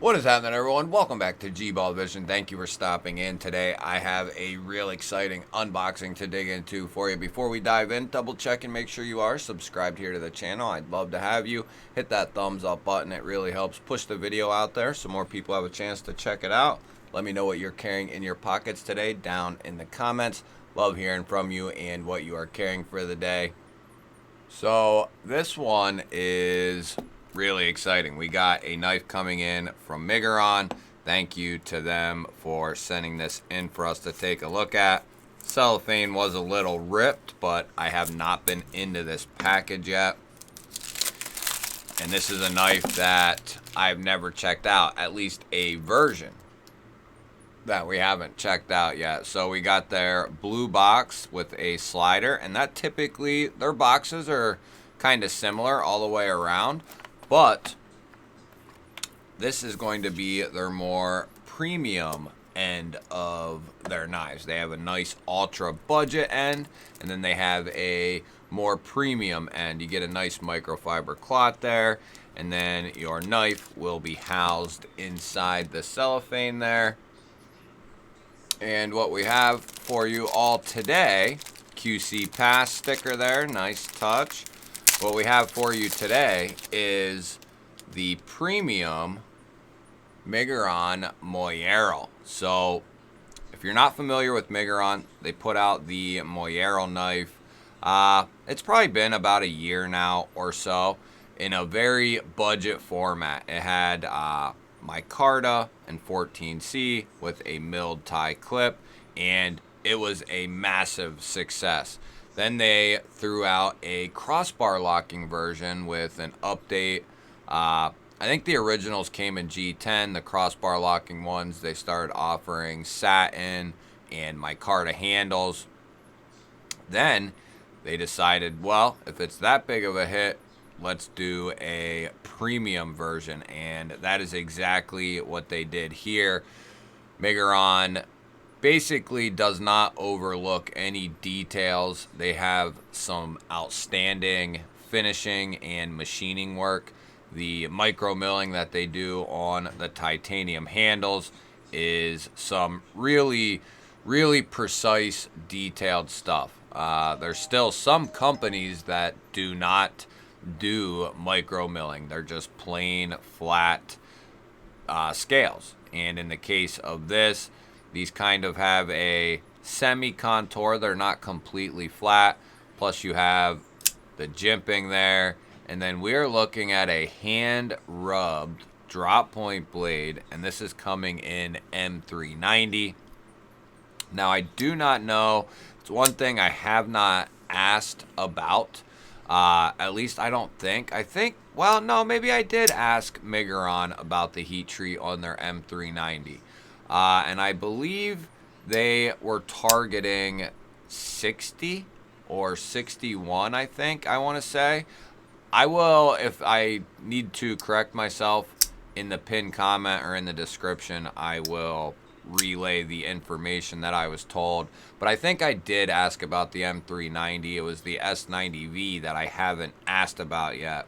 What is happening, everyone? Welcome back to G-Ball Vision. Thank you for stopping in today. I have a real exciting unboxing to dig into for you. Before we dive in, double check and make sure you are subscribed here to the channel. I'd love to have you. Hit that thumbs up button. It really helps push the video out there so more people have a chance to check it out. Let me know what you're carrying in your pockets today down in the comments. Love hearing from you and what you are carrying for the day. So this one is really exciting. We got a knife coming in from Miguron. Thank you to them for sending this in for us to take a look at. Cellophane was a little ripped, but I have not been into this package yet. And this is a knife that I've never checked out, at least a version that we haven't checked out yet. So we got their blue box with a slider, and that typically, their boxes are kind of similar all the way around. But this is going to be their more premium end of their knives. They have a nice ultra budget end, and then they have a more premium end. You get a nice microfiber cloth there, and then your knife will be housed inside the cellophane there. And what we have for you all today, QC Pass sticker there, nice touch. What we have for you today is the premium Miguron Moyarl. So if you're not familiar with Miguron, they put out the Moyarl knife. It's probably been about a year now or so in a very budget format. It had micarta and 14C with a milled tie clip, and it was a massive success. Then they threw out a crossbar locking version with an update. I think the originals came in G10. The crossbar locking ones, they started offering satin and micarta handles. Then they decided, well, if it's that big of a hit, let's do a premium version. And that is exactly what they did here. Miguron basically does not overlook any details. They have some outstanding finishing and machining work. The micro milling that they do on the titanium handles is some really precise, detailed stuff. There's still some companies that do not do micro milling. They're just plain flat scales. And in the case of this, these kind of have a semi-contour. They're not completely flat. Plus you have the jimping there. And then we're looking at a hand-rubbed drop point blade. And this is coming in M390. Now, I do not know. It's one thing I have not asked about. At least I don't think. Well, no, maybe I did ask Miguron about the heat treat on their M390. And I believe they were targeting 60 or 61, I want to say. I will, if I need to correct myself in the pinned comment or in the description, I will relay the information that I was told. But I think I did ask about the M390. It was the S90V that I haven't asked about yet.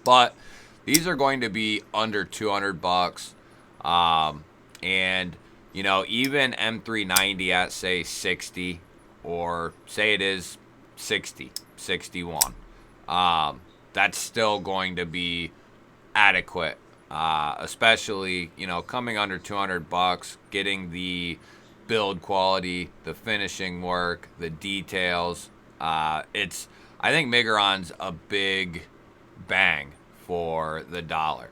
But these are going to be under 200 bucks. And, you know, even M390 at, say, 60, or say it is 60, 61, that's still going to be adequate, especially, you know, coming under 200 bucks, getting the build quality, the finishing work, the details. I think Miguron's a big bang for the dollar.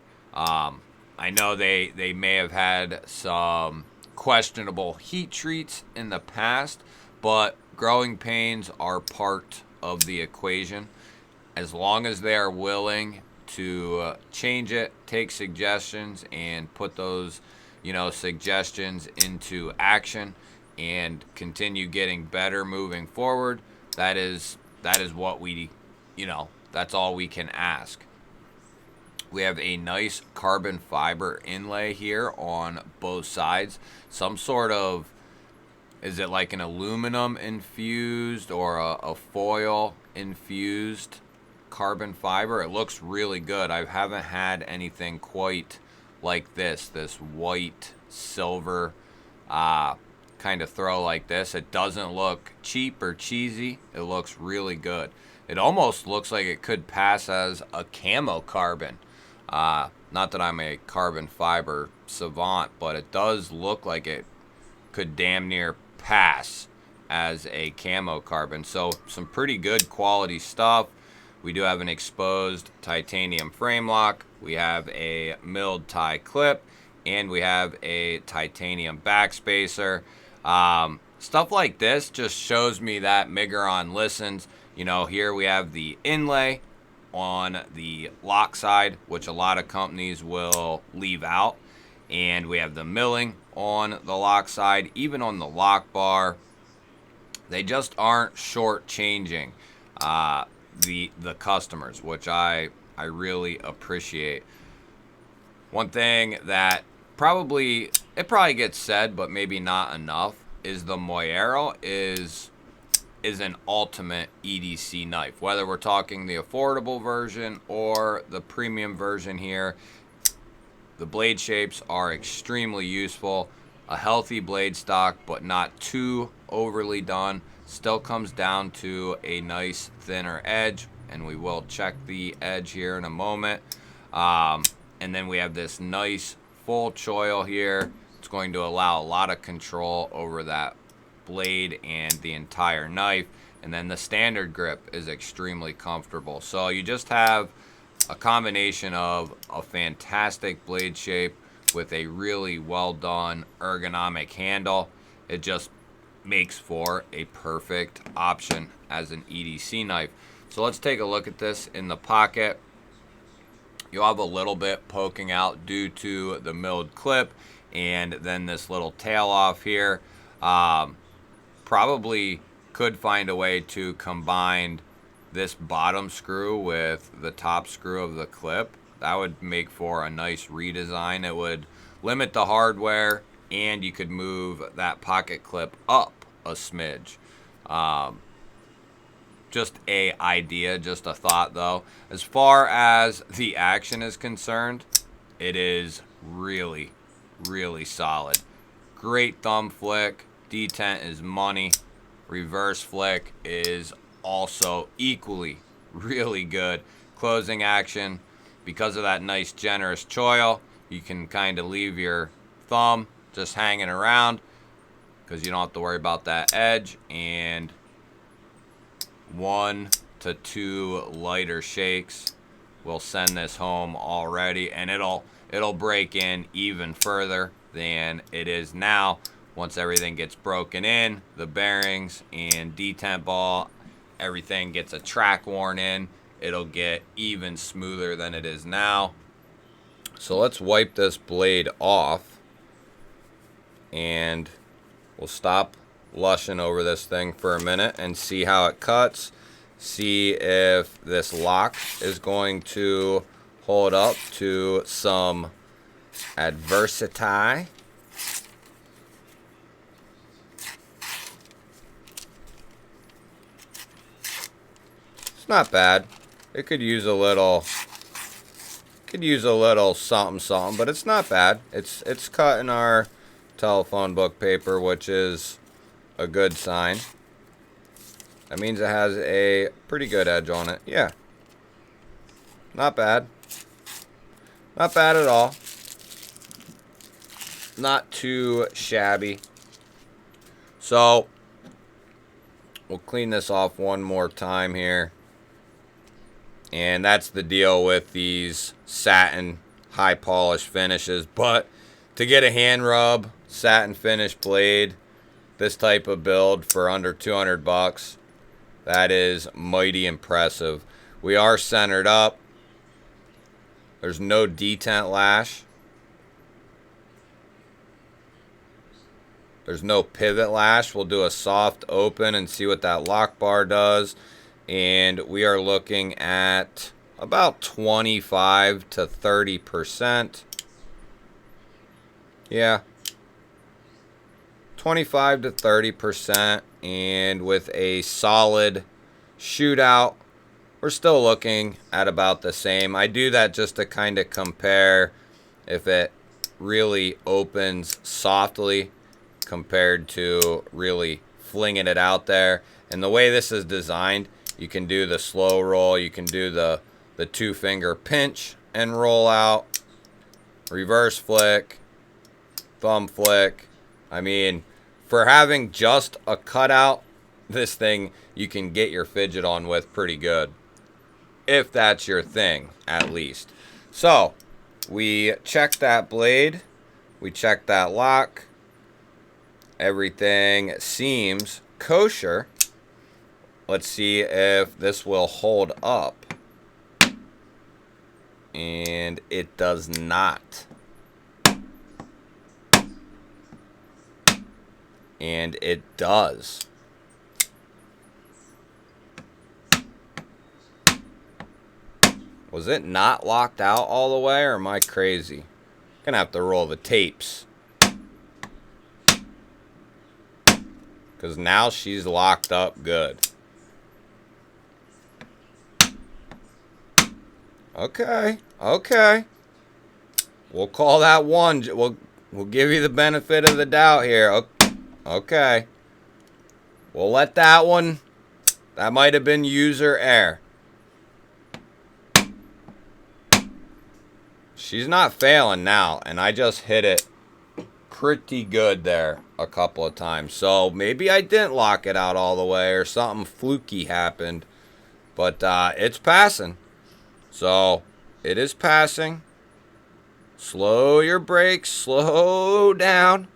I know they may have had some questionable heat treats in the past, but growing pains are part of the equation. As long as they are willing to change it, take suggestions, and put those, you know, suggestions into action and continue getting better moving forward, that is what we, you know, that's all we can ask. We have a nice carbon fiber inlay here on both sides. Some sort of, is it like an aluminum infused or a foil infused carbon fiber? It looks really good. I haven't had anything quite like this white silver kind of throw like this. It doesn't look cheap or cheesy. It looks really good. It almost looks like it could pass as a camo carbon. Not that I'm a carbon fiber savant, but it does look like it could damn near pass as a camo carbon. So some pretty good quality stuff. We do have an exposed titanium frame lock. We have a milled tie clip, and we have a titanium backspacer. Stuff like this just shows me that Miguron listens. You know, here we have the inlay on the lock side, which a lot of companies will leave out. And we have the milling on the lock side. Even on the lock bar, they just aren't shortchanging the customers, which I really appreciate. One thing that probably gets said, but maybe not enough, is the Moyarl is an ultimate EDC knife. Whether we're talking the affordable version or the premium version here, the blade shapes are extremely useful. A healthy blade stock, but not too overly done. Still comes down to a nice thinner edge, and we will check the edge here in a moment. And then we have this nice full choil here. It's going to allow a lot of control over that blade and the entire knife. And then the standard grip is extremely comfortable. So you just have a combination of a fantastic blade shape with a really well done ergonomic handle. It just makes for a perfect option as an EDC knife. So let's take a look at this in the pocket. You'll have a little bit poking out due to the milled clip, and then this little tail off here. Probably could find a way to combine this bottom screw with the top screw of the clip. That would make for a nice redesign. It would limit the hardware, and you could move that pocket clip up a smidge. Just a idea, just a thought though. As far as the action is concerned, it is really, really solid. Great thumb flick. Detent is money. Reverse flick is also equally really good. Closing action, because of that nice generous choil, you can kind of leave your thumb just hanging around because you don't have to worry about that edge. And 1 to 2 lighter shakes will send this home already, and it'll break in even further than it is now. Once everything gets broken in, the bearings and detent ball, everything gets a track worn in, it'll get even smoother than it is now. So let's wipe this blade off, and we'll stop lushing over this thing for a minute and see how it cuts. See if this lock is going to hold up to some adversity. It's not bad. It could use a little something, but it's not bad. It's cut in our telephone book paper, which is a good sign. That means it has a pretty good edge on it. Yeah. Not bad. Not bad at all. Not too shabby. So, we'll clean this off one more time here. And that's the deal with these satin high polish finishes. But to get a hand rub satin finish blade, this type of build for under 200 bucks, that is mighty impressive. We are centered up. There's no detent lash. There's no pivot lash. We'll do a soft open and see what that lock bar does. And we are looking at about 25 to 30%. Yeah. 25 to 30%, and with a solid shootout, we're still looking at about the same. I do that just to kind of compare if it really opens softly compared to really flinging it out there. And the way this is designed, you can do the slow roll, you can do the 2-finger pinch and roll out, reverse flick, thumb flick. I mean, for having just a cutout, this thing you can get your fidget on with pretty good, if that's your thing, at least. So, we checked that blade, we checked that lock, everything seems kosher. Let's see if this will hold up. And it does not. And it does. Was it not locked out all the way, or am I crazy? Gonna have to roll the tapes. Because now she's locked up good. Okay, okay. We'll call that one. We'll give you the benefit of the doubt here. Okay. We'll let that one. That might have been user error. She's not failing now, and I just hit it pretty good there a couple of times. So maybe I didn't lock it out all the way, or something fluky happened. But it's passing. So it is passing. Slow your brakes. Slow down.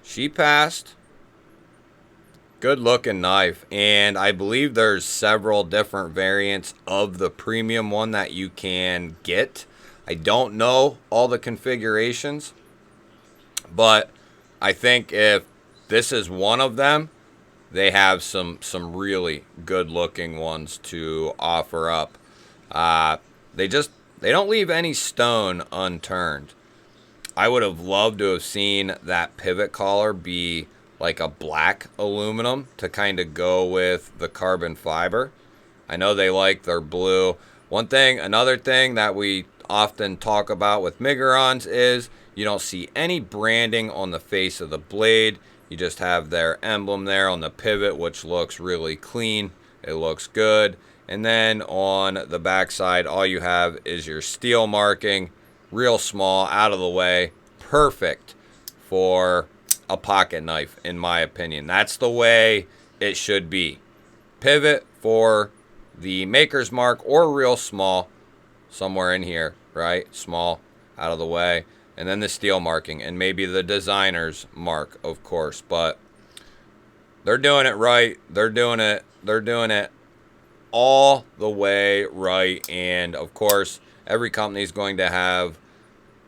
She passed. Good looking knife. And I believe there's several different variants of the premium one that you can get. I don't know all the configurations, but I think if this is one of them, they have some really good looking ones to offer up. They don't leave any stone unturned. I would have loved to have seen that pivot collar be like a black aluminum to kind of go with the carbon fiber. I know they like their blue. Another thing that we often talk about with Migurons is you don't see any branding on the face of the blade. You just have their emblem there on the pivot, which looks really clean. It looks good. And then on the backside, all you have is your steel marking, real small, out of the way. Perfect for a pocket knife, in my opinion. That's the way it should be. Pivot for the maker's mark, or real small, somewhere in here, right? Small, out of the way. And then the steel marking, and maybe the designer's mark, of course. But they're doing it right. They're doing it all the way right. And of course, every company is going to have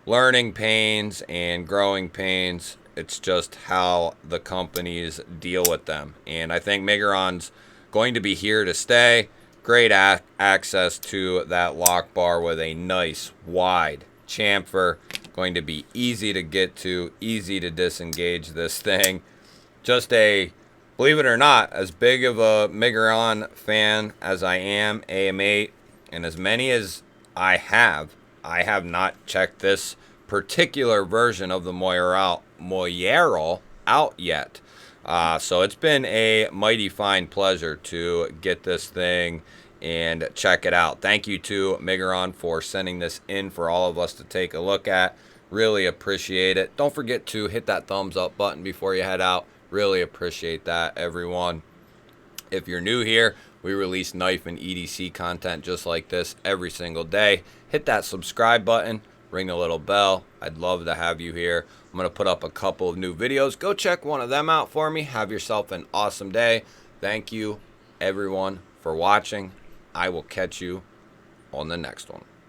learning pains and growing pains. It's just how the companies deal with them. And I think Miguron's going to be here to stay. Great access to that lock bar with a nice wide chamfer. Going to be easy to get to, easy to disengage this thing. Just believe it or not, as big of a Miguron fan as I am, AM8, and as many as I have not checked this particular version of the Moyarl out yet. So it's been a mighty fine pleasure to get this thing and check it out. Thank you to Miguron for sending this in for all of us to take a look at. Really appreciate it. Don't forget to hit that thumbs up button before you head out. Really appreciate that, everyone. If you're new here, we release knife and EDC content just like this every single day. Hit that subscribe button. Ring the little bell. I'd love to have you here. I'm going to put up a couple of new videos. Go check one of them out for me. Have yourself an awesome day. Thank you, everyone, for watching. I will catch you on the next one.